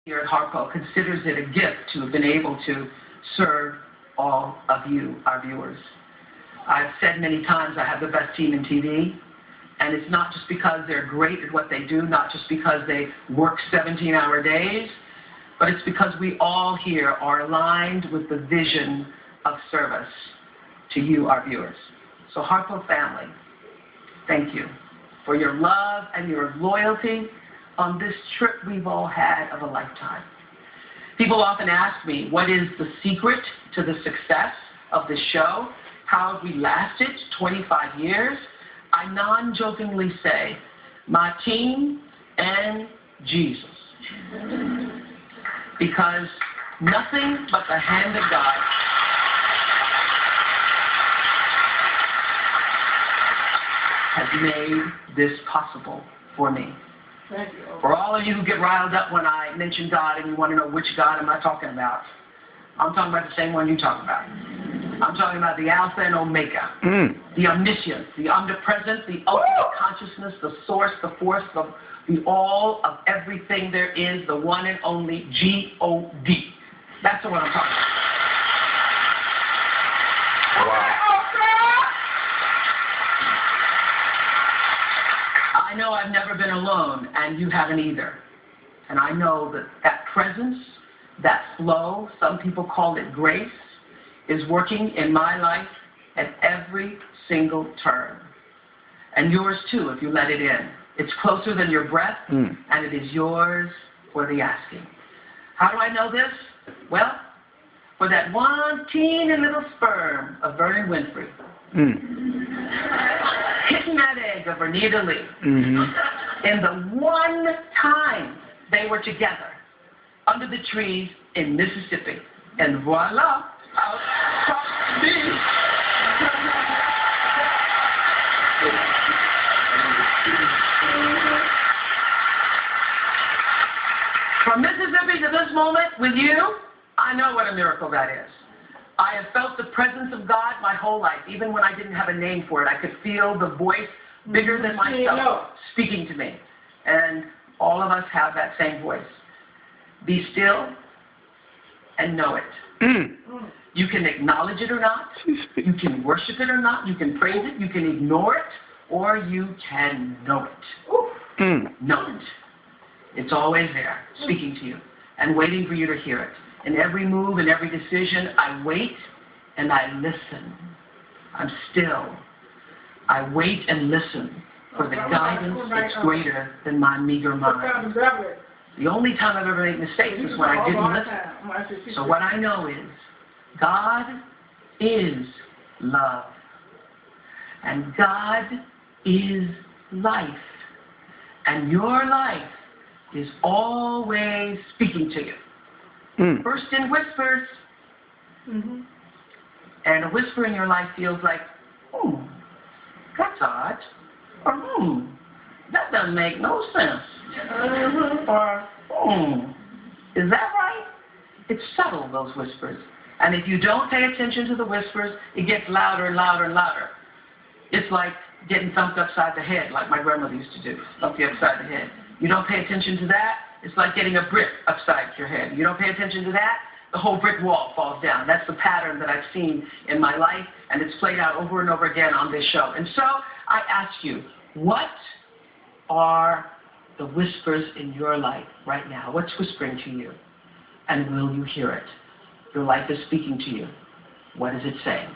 here at Harpo considers it a gift to have been able to serve all of you, our viewers. I've said many times I have the best team in TV, and it's not just because they're great at what they do, not just because they work 17-hour days, but it's because we all here are aligned with the vision of service to you, our viewers. So Harpo family, thank you for your love and your loyalty on this trip we've all had of a lifetime. People often ask me, what is the secret to the success of this show? How have we lasted 25 years? I non-jokingly say, my team and Jesus. Because nothing but the hand of God has made this possible for me. Thank you. For all of you who get riled up when I mention God and you want to know which God am I talking about, I'm talking about the same one you talk about. I'm talking about the Alpha and Omega, the omniscient, the omnipresent, the ultimate consciousness, the source, the force, the all of everything there is, the one and only G-O-D. That's the one I'm talking about. Wow. I know I've never been alone, and you haven't either. And I know that that presence, that flow, some people call it grace, is working in my life at every single turn. And yours too, if you let it in. It's closer than your breath, and it is yours for the asking. How do I know this? Well, for that one teeny little sperm of Oprah Winfrey, hitting that egg of Vernita Lee, in the one time they were together under the trees in Mississippi. And voila, out popped me. From Mississippi to this moment with you, I know what a miracle that is. I have felt the presence of God my whole life, even when I didn't have a name for it. I could feel the voice bigger than myself speaking to me. And all of us have that same voice. Be still and know it. You can acknowledge it or not. You can worship it or not. You can praise it. You can ignore it. Or you can know it. Know it. It's always there, speaking to you and waiting for you to hear it. In every move and every decision, I wait and I listen. I'm still. I wait and listen for the guidance that's greater than my meager mind. The only time I've ever made mistakes is when I didn't listen. So what I know is God is love. And God is life. And your life is always speaking to you. First in whispers. And a whisper in your life feels like, that's odd. Or, that doesn't make no sense. Or, is that right? It's subtle, those whispers. And if you don't pay attention to the whispers, it gets louder and louder and louder. It's like getting thumped upside the head, like my grandmother used to do, thump you upside the head. You don't pay attention to that, it's like getting a brick upside your head. You don't pay attention to that, the whole brick wall falls down. That's the pattern that I've seen in my life, and it's played out over and over again on this show. And so I ask you, what are the whispers in your life right now? What's whispering to you? And will you hear it? Your life is speaking to you. What is it saying?